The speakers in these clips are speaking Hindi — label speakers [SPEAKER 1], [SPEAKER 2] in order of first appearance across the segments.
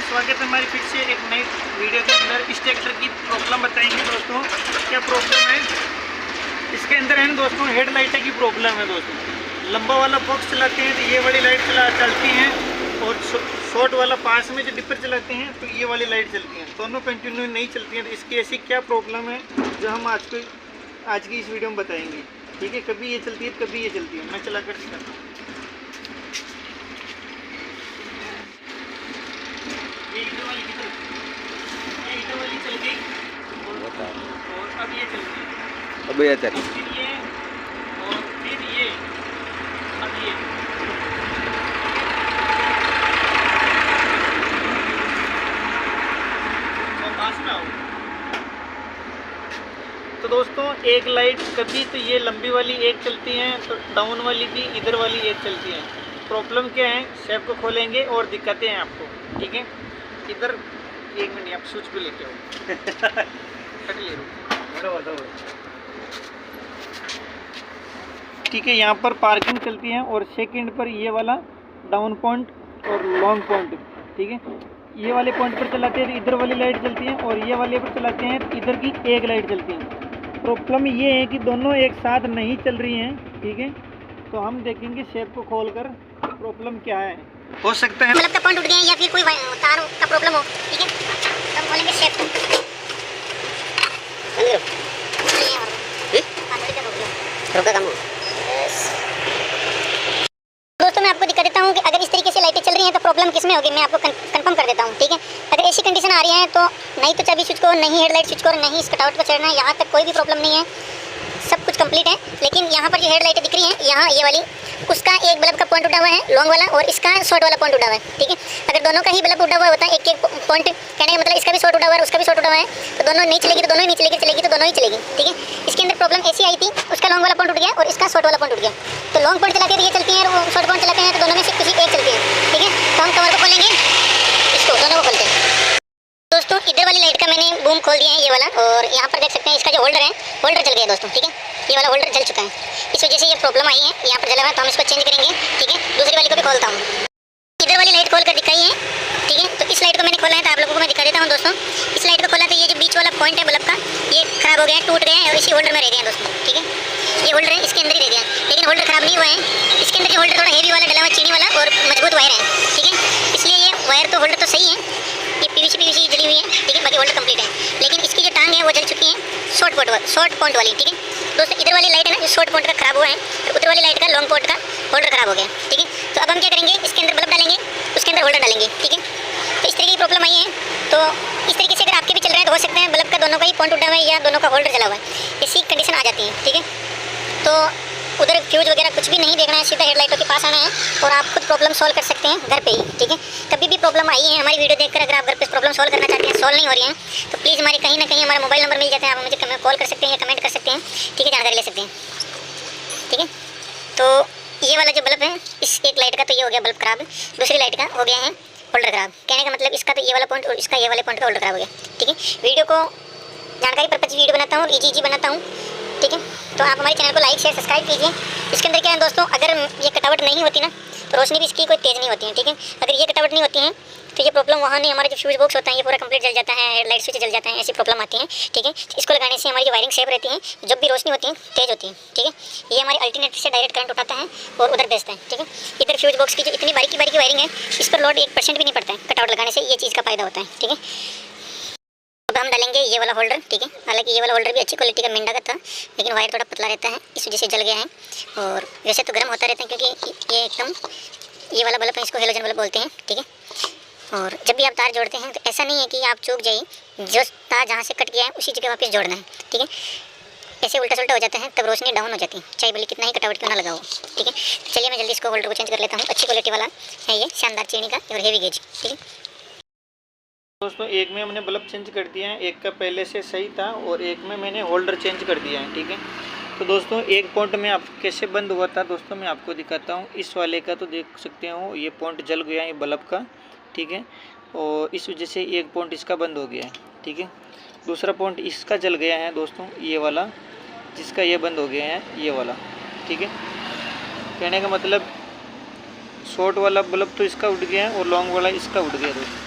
[SPEAKER 1] स्वागत है हमारी फिर से एक नई वीडियो के अंदर। इस ट्रैक्टर की प्रॉब्लम बताएंगे दोस्तों, क्या प्रॉब्लम है इसके अंदर है दोस्तों। हेडलाइट की प्रॉब्लम है दोस्तों। लंबा वाला बॉक्स चलाते हैं तो ये वाली लाइट चलती हैं, और शॉर्ट वाला पास में जो डिपर चलाते हैं तो ये वाली लाइट चलती हैं। दोनों कंटिन्यू नहीं चलती हैं। तो इसकी ऐसी क्या प्रॉब्लम है जो हम आज की इस वीडियो में बताएंगे। ठीक है, कभी ये चलती है कभी ये चलती है। मैं चला कर दिखाता हूँ। इधर वाली चल गई और अब ये चल गई।
[SPEAKER 2] अब ये चल
[SPEAKER 1] फिर ये और फिर ये, अब ये पास में आओ। तो दोस्तों एक लाइट कभी तो ये लंबी वाली एक चलती है, तो डाउन वाली भी इधर वाली एक चलती है। प्रॉब्लम क्या है, शेप को खोलेंगे और दिक्कतें हैं आपको। ठीक है, इधर एक मिनट आप स्विच पे लेके आओ। ठीक है, यहाँ पर पार्किंग चलती है और सेकंड पर ये वाला डाउन पॉइंट और लॉन्ग पॉइंट। ठीक है, ये वाले पॉइंट पर चलाते हैं तो इधर वाली लाइट चलती है, और ये वाले पर चलाते हैं तो इधर की एक लाइट चलती है। प्रॉब्लम ये है कि दोनों एक साथ नहीं चल रही हैं। ठीक है, तो हम देखेंगे शेप को खोलकर प्रॉब्लम क्या है। हो सकता है
[SPEAKER 3] मतलब का पॉइंट उठ गया या फिर कोई तार का प्रॉब्लम हो। ठीक है, तो हम खोलेंगे शेप को। दोस्तों मैं आपको दिखा देता हूँ कि अगर इस तरीके से लाइटें चल रही हैं तो प्रॉब्लम किस में होगी, मैं आपको कंफर्म कर देता हूँ। ठीक है, अगर ऐसी कंडीशन आ रही है तो नहीं तो चाबी स्विच को, नहीं हेडलाइट स्विच को, नहीं इस कटआउट को चढ़ना है, यहाँ तक कोई भी प्रॉब्लम नहीं है, सब कुछ कंप्लीट है। लेकिन यहाँ पर जो हेडलाइटें दिख रही हैं, यहाँ ये वाली, उसका एक बल्ब का पॉइंट उठा हुआ है लॉन्ग वाला, और इसका शॉर्ट वाला पॉइंट उठा हुआ है। ठीक है, अगर दोनों का ही बल्ब उठा हुआ होता है, एक एक पॉइंट, कहने का मतलब इसका भी शॉर्ट उठा हुआ है, उसका भी शॉर्ट उठा हुआ है, तो दोनों नहीं चलेगी तो दोनों ही नहीं चलेगी, चलेगी तो दोनों ही चलेगी। ठीक है, इसके अंदर प्रॉब्लम ऐसी आई थी, उसका लॉन्ग वाला पॉइंट उठ गया और इसका शॉर्ट वाला पॉइंट उठ गया। तो लॉन्ग पॉइंट चलाते हैं तो ये चलती है, और शॉर्ट पॉइंट चलाते हैं तो दोनों में से किसी एक चलती है। ठीक है, तो हम कवर को खोलेंगे, इसको दोनों को खोलते हैं। दोस्तों इधर वाली लाइट का मैंने बूम खोल दिया है ये वाला, और यहाँ पर देख सकते हैं इसका जो होल्डर है, होल्डर जल गया दोस्तों। ठीक है, ये वाला होल्डर जल चुका है, इस वजह से ये प्रॉब्लम आई है, यहाँ पर जला हुआ है, तो हम इसको चेंज करेंगे। ठीक है, दूसरी वाली को भी खोलता हूँ। इधर वाली लाइट खोल कर दिखाई है। ठीक है, तो इस लाइट को मैंने खोला है, तो आप लोगों को मैं दिखा देता हूँ दोस्तों। इस लाइट को खोला तो ये जो बीच वाला पॉइंट है बल्ब का, ये खराब हो गया है, टूट गया है, और इसी होल्डर में रह गया है दोस्तों। ठीक है, ये होल्डर है, इसके अंदर ही रह गया, लेकिन होल्डर खराब नहीं हुआ है। इसके अंदर जो होल्डर थोड़ा हेवी वाला डला हुआ, चीनी वाला और मजबूत वायर है। ठीक है, इसलिए ये वायर तो होल्डर तो सही है, ये पीवीसी जली हुई है। ठीक है, बाकी होल्डर कंप्लीट है, लेकिन इसकी जो टांग है वो जल चुकी है, शॉर्ट पॉइंट वाली। ठीक है दोस्तों, इधर वाली लाइट है ना जो शॉर्ट पॉइंट का खराब हुआ है, तो उधर वाली लाइट का लॉन्ग पॉइंट का होल्डर खराब हो गया। ठीक है, तो अब हम क्या करेंगे, इसके अंदर बल्ब डालेंगे, उसके अंदर होल्डर डालेंगे। ठीक है, तो इस तरीके की प्रॉब्लम आई है। तो इस तरीके से अगर आपके भी चल रहे हैं तो हो सकता है बल्ब का दोनों का ही पॉइंट उठा हुआ है या दोनों का होल्डर जला हुआ है, ऐसी कंडीशन आ जाती है। ठीक है, तो उधर फ्यूज वगैरह कुछ भी नहीं देखना है, सीधा हेडलाइटों के पास आना है और आप खुद प्रॉब्लम सॉल्व कर सकते हैं घर पे ही। ठीक है, कभी भी प्रॉब्लम आई है हमारी वीडियो देखकर, अगर आप घर पे प्रॉब्लम सॉल्व करना चाहते हैं, सॉल्व नहीं हो रही है, तो प्लीज़ हमारे कहीं ना कहीं हमारा मोबाइल नंबर मिल जाता है, आप मुझे कॉल कर सकते हैं या कमेंट कर सकते हैं। ठीक है, जानकारी ले सकते हैं। ठीक है, तो ये वाला जो बल्ब है, इस एक लाइट का तो ये हो गया बल्ब खराब, दूसरी लाइट का हो गया है होल्डर खराब। कहने का मतलब इसका तो ये वाला पॉइंट और इसका ये वाले पॉइंट का होल्डर खराब हो गया। ठीक है, वीडियो को जानकारी पर्पज वीडियो बनाता हूँ और इजी बनाता हूँ। ठीक है, तो आप हमारे चैनल को लाइक शेयर सब्सक्राइब कीजिए। इसके अंदर क्या है दोस्तों, अगर ये कटावट नहीं होती ना तो रोशनी भी इसकी कोई तेज़ नहीं होती है। ठीक है, अगर ये कटावट नहीं होती है तो ये प्रॉब्लम वहाँ नहीं, हमारा जो फ्यूज बॉक्स होता है ये पूरा कंप्लीट जल जाता है, हेडलाइट स्विच जल जाता है, ऐसी प्रॉब्लम आती है। ठीक है, इसको लगाने से हमारी जो वायरिंग सेफ रहती है, जब भी रोशनी होती है तेज़ होती है। ठीक है, ये हमारे अल्टरनेटर से डायरेक्ट करंट उठाता है और उधर भेजता है। ठीक है, इधर फ्यूज बॉक्स की जो इतनी बारीकी वायरिंग है, इस पर लोड 1% भी नहीं पड़ता है कटआउट लगाने से, ये चीज़ का फायदा होता है। ठीक है, अब हम डालेंगे ये वाला होल्डर। ठीक है, हालांकि ये वाला होल्डर भी अच्छी क्वालिटी का मेंढा का था, लेकिन वायर थोड़ा पतला रहता है, इस वजह से जल गया है। और वैसे तो गर्म होता रहता है क्योंकि ये एकदम ये वाला बल्ब है, इसको हेलोजन बल्ब बोलते हैं। ठीक है, और जब भी आप तार जोड़ते हैं तो ऐसा नहीं है कि आप चूक जाइए, जो तार जहाँ से कट गया है उसी जगह वापस जोड़ना है। ठीक है, ऐसे उल्टा सुल्टा हो जाता है तब रोशनी डाउन हो जाती है, चाहे भले कितना ही कटावट क्यों ना लगा हो। ठीक है, चलिए मैं जल्दी इसको होल्डर को चेंज कर लेता हूँ। अच्छी क्वालिटी वाला है ये, शानदार चीनी का और हेवी गेज। ठीक है
[SPEAKER 1] दोस्तों, एक में हमने बल्ब चेंज कर दिया है, एक का पहले से सही था और एक में मैंने होल्डर चेंज कर दिया है। ठीक है, तो दोस्तों एक पॉइंट में आप कैसे बंद हुआ था दोस्तों मैं आपको दिखाता हूँ। इस वाले का तो देख सकते हो ये पॉइंट जल गया है बल्ब का। ठीक है, और इस वजह से एक पॉइंट इसका बंद हो गया है। ठीक है, दूसरा पॉइंट इसका जल गया है दोस्तों, ये वाला जिसका ये बंद हो गया है, ये वाला। ठीक है, कहने का मतलब शॉर्ट वाला बल्ब तो इसका उठ गया है और लॉन्ग वाला इसका उठ गया दोस्तों।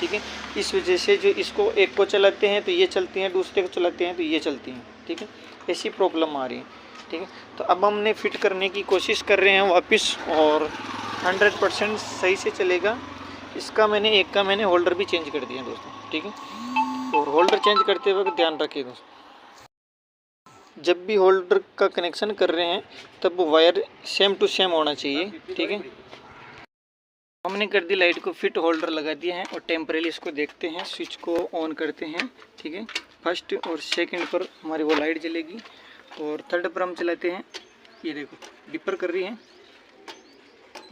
[SPEAKER 1] ठीक है। इस वजह से जो इसको एक को चलाते हैं तो ये चलती हैं, दूसरे को चलाते हैं तो ये चलती हैं, ठीक है। ऐसी प्रॉब्लम आ रही है, ठीक है। तो अब हमने फिट करने की कोशिश कर रहे हैं वापस, और 100% सही से चलेगा। इसका मैंने एक का मैंने होल्डर भी चेंज कर दिया दोस्तों, ठीक है। और होल्डर चेंज करते वक्त ध्यान रखिए दोस्तों, जब भी होल्डर का कनेक्शन कर रहे हैं तब वो वायर सेम टू सेम होना चाहिए, ठीक है। हमने कर दी लाइट को फिट, होल्डर लगा दिया है और टेम्परेली इसको देखते हैं, स्विच को ऑन करते हैं, ठीक है। फर्स्ट और सेकंड पर हमारी वो लाइट जलेगी, और थर्ड पर हम चलाते हैं। ये देखो डिपर कर रही है,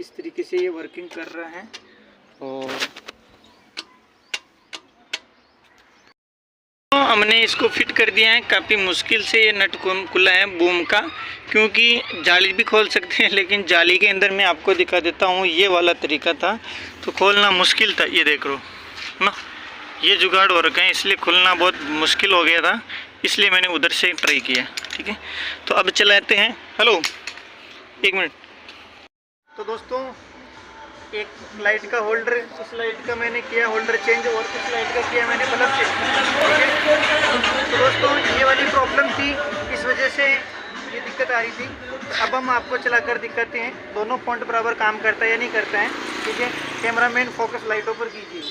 [SPEAKER 1] इस तरीके से ये वर्किंग कर रहा है। और तो हमने इसको फिट कर दिया है। काफ़ी मुश्किल से ये नट खुला है बूम का, क्योंकि जाली भी खोल सकते हैं, लेकिन जाली के अंदर मैं आपको दिखा देता हूँ, ये वाला तरीका था तो खोलना मुश्किल था। ये देख लो ना, ये जुगाड़ हो रखे हैं, इसलिए खुलना बहुत मुश्किल हो गया था, इसलिए मैंने उधर से ट्राई किया, ठीक है। तो अब चलाते हैं। हेलो, एक मिनट। तो दोस्तों, एक लाइट का होल्डर, इस लाइट का मैंने किया होल्डर चेंज, और इस लाइट का किया मैंने बल्ब चेंज, ठीक है। तो दोस्तों, ये वाली प्रॉब्लम थी, इस वजह से ये दिक्कत आ रही थी। तो अब हम आपको चलाकर दिखाते हैं दोनों पॉइंट बराबर काम करता है या नहीं करता है, ठीक है। कैमरामैन फोकस लाइटों पर कीजिए,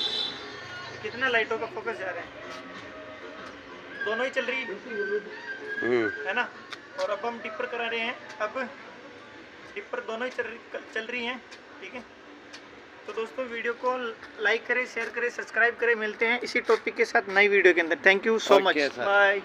[SPEAKER 1] कितना लाइटों का फोकस जा रहा है, दोनों ही चल रही है ना। और अब हम डिपर करा रहे हैं, अब डिपर दोनों ही चल रही हैं, ठीक है। तो दोस्तों, वीडियो को लाइक करें, शेयर करें, सब्सक्राइब करें। मिलते हैं इसी टॉपिक के साथ नई वीडियो के अंदर। Thank you so much, bye.